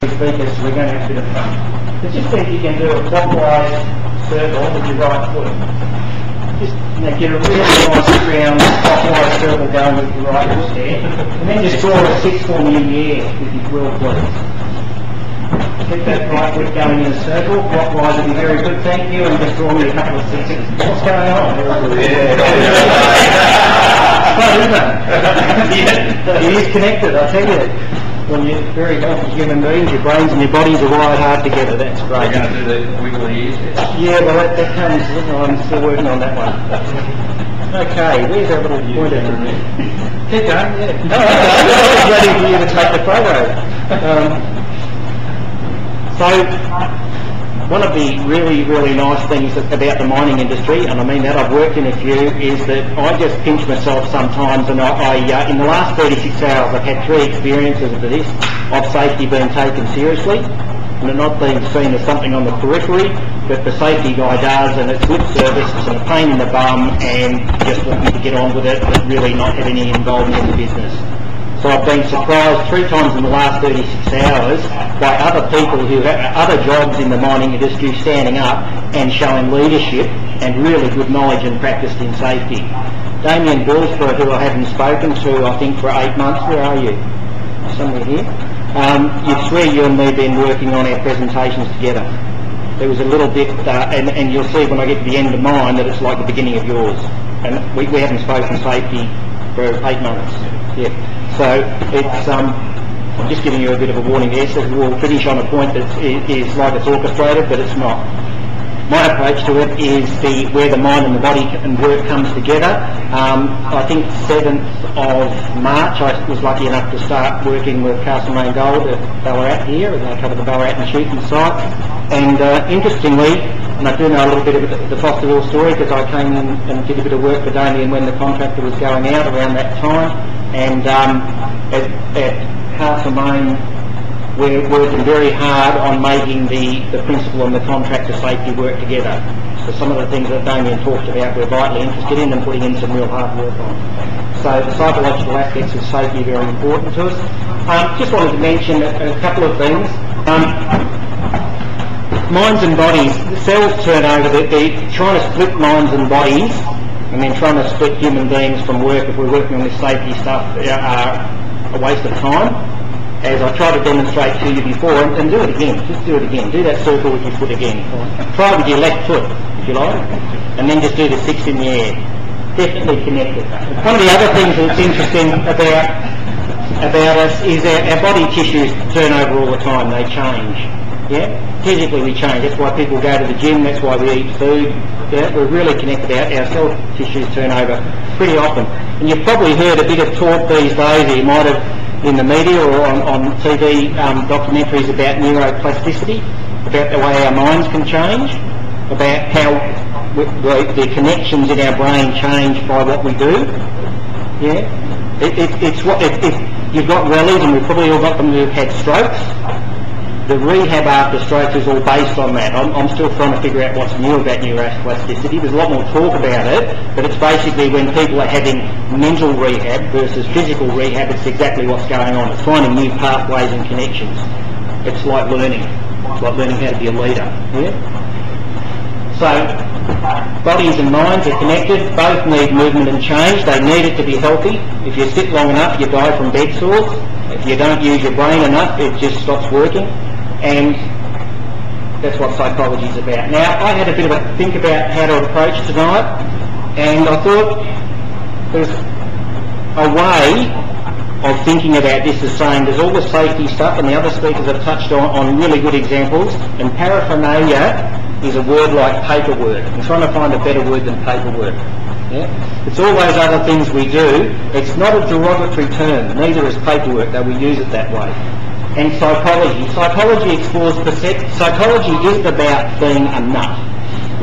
speakers, so we're going to have a bit of fun. But just think you can do a clockwise circle with your right foot. Just get a really nice round clockwise circle going with your right foot there. And then just draw a 6 for me in the air, if you will, please. Keep that right foot going in a circle. Clockwise would be very good, thank you. And just draw me a couple of 6s. What's going on? It is connected, I tell you. When you're very healthy human beings, your brains and your bodies are wired hard together. That's great. You're going to do the wiggly ears? Yeah, well, that comes. I'm still working on that one. Okay, where's our little pointer? Keep going, yeah. I was waiting for you to take the photo. So, one of the really, really nice things about the mining industry, and I mean that, I've worked in a few, is that I just pinch myself sometimes, and I in the last 36 hours I've had 3 experiences of this, of safety being taken seriously, and it not being seen as something on the periphery, but the safety guy does, and it's lip service, it's a pain in the bum, and just want me to get on with it, but really not have any involvement in the business. So I've been surprised 3 times in the last 36 hours by other people who have other jobs in the mining industry standing up and showing leadership and really good knowledge and practice in safety. Damien Bullsborough, who I haven't spoken to, I think, for 8 months. Where are you? Somewhere here. You'd swear you and me have been working on our presentations together. There was a little bit, and you'll see when I get to the end of mine that it's like the beginning of yours. And we haven't spoken safety for 8 months. Yeah. So it's, I'm just giving you a bit of a warning there, so we'll finish on a point that is like it's orchestrated, but it's not. My approach to it is where the mind and the body and work comes together. I think 7th of March I was lucky enough to start working with Castlemaine Gold at Ballarat here, and I cover the Ballarat and Shooting site. And interestingly, and I do know a little bit of the Fosterville story because I came in and did a bit of work for Damien when the contractor was going out around that time. And at Castlemaine, we're working very hard on making the principal and the contractor safety work together. So some of the things that Damien talked about we're vitally interested in and putting in some real hard work on. So the psychological aspects of safety are very important to us. Just wanted to mention a couple of things. Minds and bodies, cells turn over, they're trying to split minds and bodies, and then trying to split human beings from work, if we're working on this safety stuff, are a waste of time. As I tried to demonstrate to you before, and do it again, just do it again. Do that circle with your foot again. Try with your left foot, if you like, and then just do the 6 in the air. Definitely connected. One of the other things that's interesting about us is our body tissues turn over all the time, they change. Yeah? Physically we change, that's why people go to the gym, that's why we eat food. Yeah? We're really connected, our cell tissues turn over pretty often. And you've probably heard a bit of talk these days, or you might have in the media or on TV documentaries about neuroplasticity, about the way our minds can change, about how the connections in our brain change by what we do. Yeah? If you've got rallies, and we've probably all got them who've had strokes, the rehab after strokes is all based on that. I'm still trying to figure out what's new about neuroplasticity. There's a lot more talk about it, but it's basically when people are having mental rehab versus physical rehab, it's exactly what's going on. It's finding new pathways and connections. It's like learning. It's like learning how to be a leader. Yeah? So, bodies and minds are connected. Both need movement and change. They need it to be healthy. If you sit long enough, you die from bed sores. If you don't use your brain enough, it just stops working. And that's what psychology is about. Now, I had a bit of a think about how to approach tonight, and I thought there's a way of thinking about this as saying there's all the safety stuff, and the other speakers have touched on really good examples, and paraphernalia is a word like paperwork. I'm trying to find a better word than paperwork. Yeah? It's all those other things we do. It's not a derogatory term, neither is paperwork, though we use it that way. And psychology. Psychology explores perception. Psychology isn't about being a nut,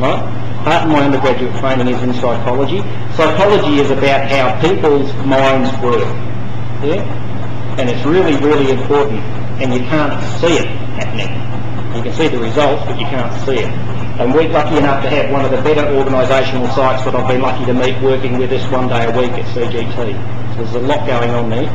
right? Part of my undergraduate training is in psychology. Psychology is about how people's minds work. Yeah? And it's really, really important. And you can't see it happening. You can see the results, but you can't see it. And we're lucky enough to have one of the better organisational sites that I've been lucky to meet working with us one day a week at CGT. So there's a lot going on there.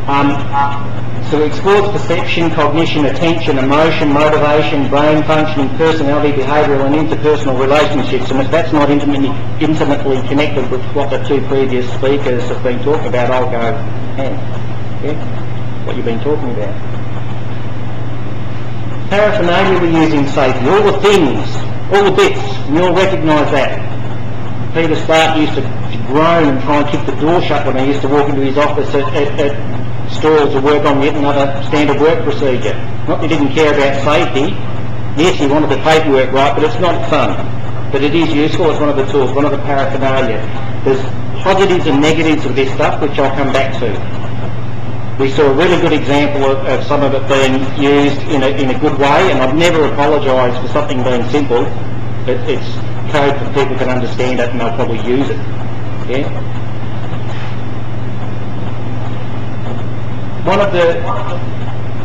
So it explores perception, cognition, attention, emotion, motivation, brain functioning, personality, behavioural and interpersonal relationships, and if that's not intimately connected with what the two previous speakers have been talking about, I'll go, what you've been talking about. Paraphernalia we're using safety, all the things, all the bits, and you'll recognise that. Peter Stark used to groan and try and kick the door shut when I used to walk into his office at stores to work on yet another standard work procedure. Not that he didn't care about safety. Yes, he wanted the paperwork right, but it's not fun. But it is useful, it's one of the tools, one of the paraphernalia. There's positives and negatives of this stuff, which I'll come back to. We saw a really good example of some of it being used in a good way, and I've never apologised for something being simple. It's code that people can understand it and they'll probably use it. Yeah? One of the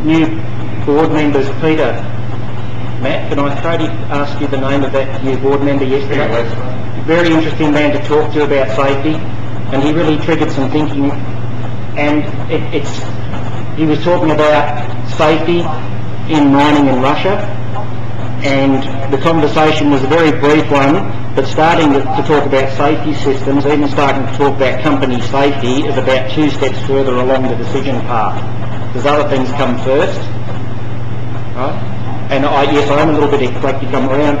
new board members, Peter, Matt, can I ask you the name of that new board member yesterday? Very interesting man to talk to about safety, and he really triggered some thinking. And he was talking about safety in mining in Russia, and the conversation was a very brief one, but starting to talk about safety systems, even starting to talk about company safety, is about 2 steps further along the decision path. There's other things come first, right? And yes, I am a little bit eclectic. I'm around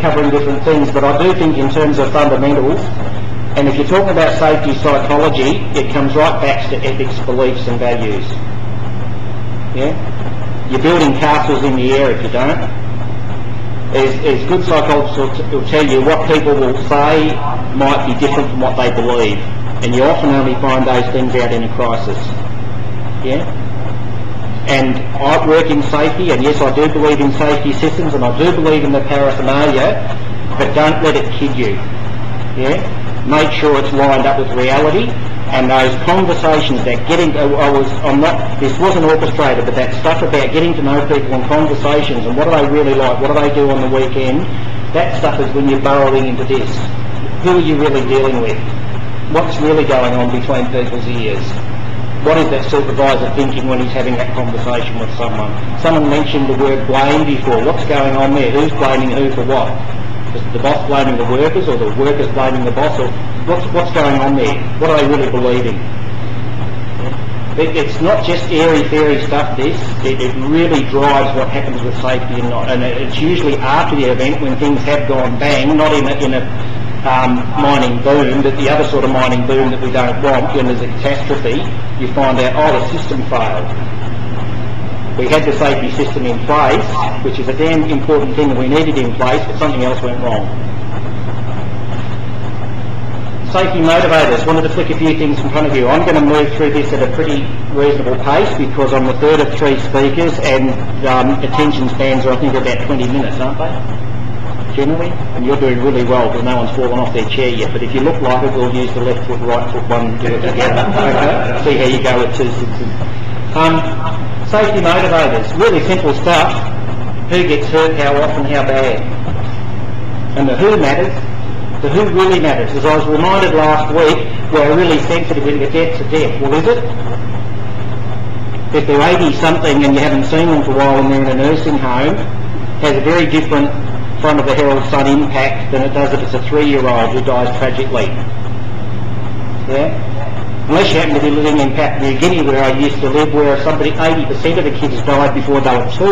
covering different things, but I do think in terms of fundamentals, and if you're talking about safety psychology, it comes right back to ethics, beliefs and values. Yeah? You're building castles in the air if you don't. As good psychologists will tell you, what people will say might be different from what they believe, and you often only find those things out in a crisis. Yeah? And I work in safety, and yes, I do believe in safety systems, and I do believe in the paraphernalia, but don't let it kid you. Yeah? Make sure it's lined up with reality, and those conversations that this wasn't orchestrated, but that stuff about getting to know people in conversations and what do they really like, what do they do on the weekend, that stuff is when you're burrowing into this. Who are you really dealing with? What's really going on between people's ears? What is that supervisor thinking when he's having that conversation with someone? Someone mentioned the word blame before. What's going on there? Who's blaming who for what? Is the boss blaming the workers, or the workers blaming the boss, or what's going on there? What are they really believing? It's not just airy-fairy stuff, this. It really drives what happens with safety and it's usually after the event when things have gone bang, not in a mining boom, but the other sort of mining boom that we don't want. When there's a catastrophe, you find out, the system failed. We had the safety system in place, which is a damn important thing that we needed in place, but something else went wrong. Safety motivators. Wanted to flick a few things in front of you. I'm going to move through this at a pretty reasonable pace because I'm the third of 3 speakers, and attention spans are, I think, about 20 minutes, aren't they? Generally? And you're doing really well because no one's fallen off their chair yet, but if you look like it, we'll use the left foot, right foot, one, do it together. Okay? See how you go with 2 6. Safety motivators, really simple stuff. Who gets hurt, how often, how bad. And the who matters, the who really matters. As I was reminded last week, we're really sensitive when the death's a death. Well, is it? If they're 80-something and you haven't seen them for a while and they're in a nursing home, has a very different front of the Herald Sun impact than it does if it's a 3-year-old who dies tragically. Yeah? Unless you happen to be living in Papua New Guinea, where I used to live, where 80% of the kids died before they were 2,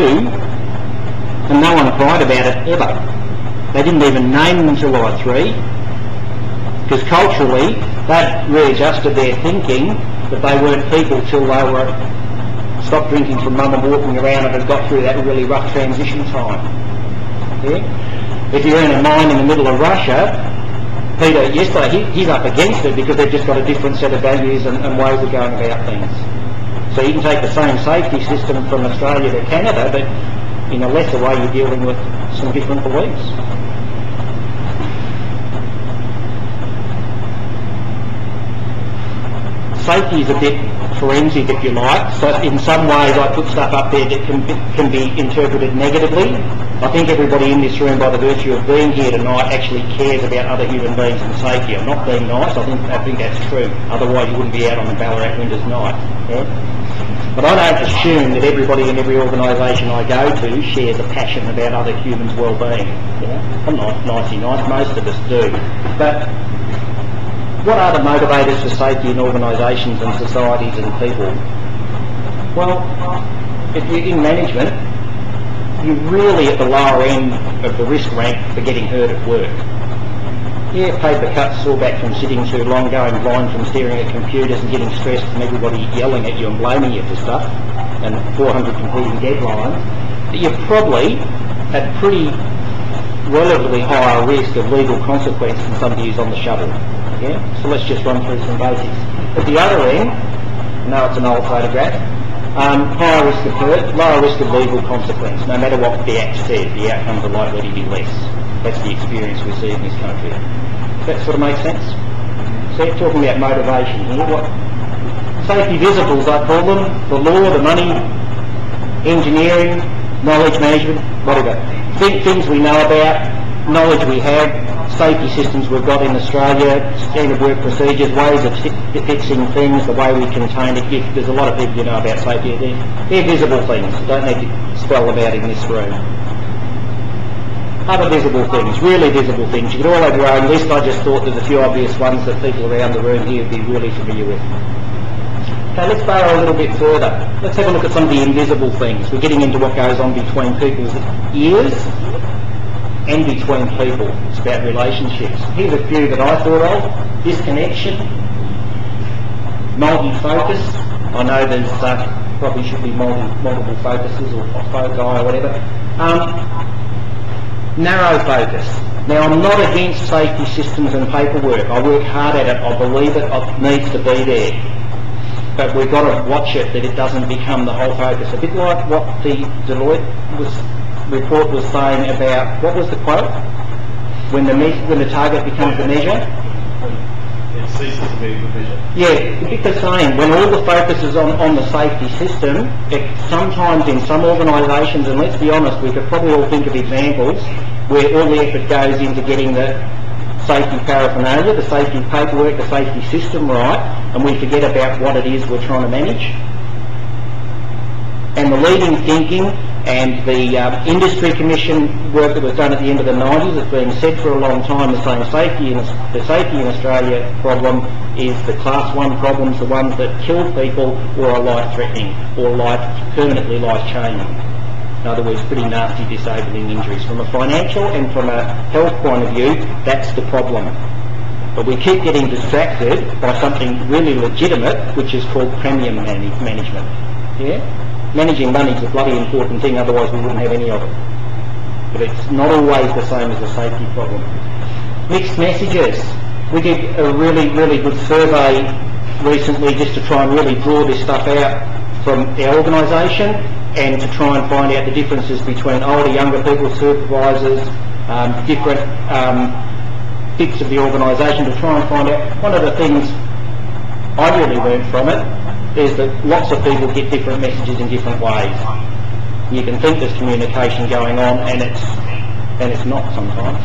and no one cried about it ever. They didn't even name them until they were 3, because culturally they'd readjusted their thinking that they weren't people till they were stopped drinking from mum and walking around and had got through that really rough transition time. Yeah? If you're in a mine in the middle of Russia, Peter yesterday, he's up against it because they've just got a different set of values and ways of going about things. So you can take the same safety system from Australia to Canada, but in a lesser way you're dealing with some different beliefs. safety is a bit forensic, if you like. So in some ways I put stuff up there that can be interpreted negatively. I think everybody in this room, by the virtue of being here tonight, actually cares about other human beings and safety. I'm not being nice, I think that's true. Otherwise you wouldn't be out on the Ballarat winter's night. Yeah? But I don't assume that everybody in every organisation I go to shares a passion about other humans' well-being. Yeah? I'm not nicey nice, most of us do. But what are the motivators for safety in organisations and societies and people? Well, if you're in management, you're really at the lower end of the risk rank for getting hurt at work. Yeah, paper cuts, sore back from sitting too long, going blind from staring at computers and getting stressed from everybody yelling at you and blaming you for stuff, and 400 competing deadlines. But you're probably at pretty relatively higher risk of legal consequence than somebody who's on the shovel. Yeah? So let's just run through some basics. At the other end, I know it's an old photograph, higher risk of hurt, lower risk of legal consequence. No matter what the Act says, the outcomes are likely to be less. That's the experience we see in this country. Does that sort of make sense? So you're talking about motivation here. What safety visibles, I call them: the law, the money, engineering, knowledge management, whatever. Things we know about, knowledge we have, safety systems we've got in Australia, standard work procedures, ways of fixing things, the way we contain it. There's a lot of people you know about safety. They're visible things. Don't need to spell about in this room. Other visible things, really visible things. You can all have your own list. I just thought there's a few obvious ones that people around the room here would be really familiar with. Okay, let's burrow a little bit further. Let's have a look at some of the invisible things. We're getting into what goes on between people's ears and between people. It's about relationships. Here's a few that I thought of: disconnection, multi-focus. I know there's probably should be multiple focuses or foci or whatever. Narrow focus. Now, I'm not against safety systems and paperwork. I work hard at it. I believe it needs to be there. But we've got to watch it that it doesn't become the whole focus. A bit like what the Deloitte report was saying about, what was the quote? When the target becomes the measure? It ceases to be the measure. Yeah, a bit the same. When all the focus is on the safety system, sometimes in some organisations, and let's be honest, we could probably all think of examples where all the effort goes into getting the safety paraphernalia, the safety paperwork, the safety system right, and we forget about what it is we're trying to manage. And the leading thinking and the industry commission work that was done at the end of the 90s has been said for a long time, the safety in Australia problem is the class 1 problems, the ones that kill people or are life-threatening or permanently life-changing. In other words, pretty nasty disabling injuries. From a financial and from a health point of view, that's the problem. But we keep getting distracted by something really legitimate, which is called premium management. Yeah? Managing money is a bloody important thing, otherwise we wouldn't have any of it. But it's not always the same as a safety problem. Mixed messages. We did a really, really good survey recently just to try and really draw this stuff out from our organisation and to try and find out the differences between older, younger people, supervisors, different bits of the organisation, to try and find out. One of the things I really learned from it is that lots of people get different messages in different ways. You can think there's communication going on and it's not sometimes.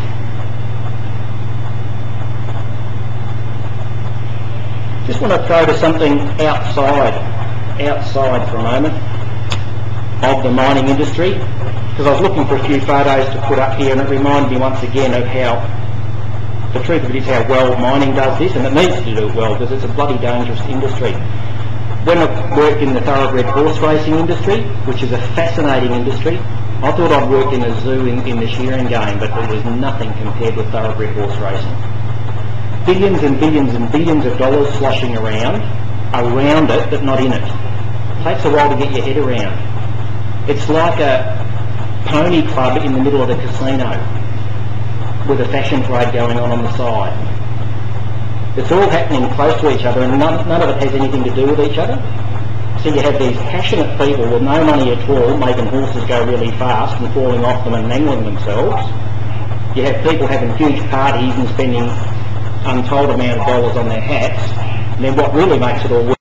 Just want to throw to something outside for a moment of the mining industry, because I was looking for a few photos to put up here, and it reminded me once again of how the truth of it is how well mining does this, and it needs to do it well because it's a bloody dangerous industry. When I worked in the thoroughbred horse racing industry, which is a fascinating industry, I thought I'd worked in a zoo in the shearing game, but it was nothing compared with thoroughbred horse racing. Billions and billions and billions of dollars sloshing around it, but not in it. It takes a while to get your head around. It's like a pony club in the middle of the casino with a fashion parade going on the side. It's all happening close to each other, and none of it has anything to do with each other. So you have these passionate people with no money at all making horses go really fast and falling off them and mangling themselves. You have people having huge parties and spending untold amount of dollars on their hats. And then what really makes it all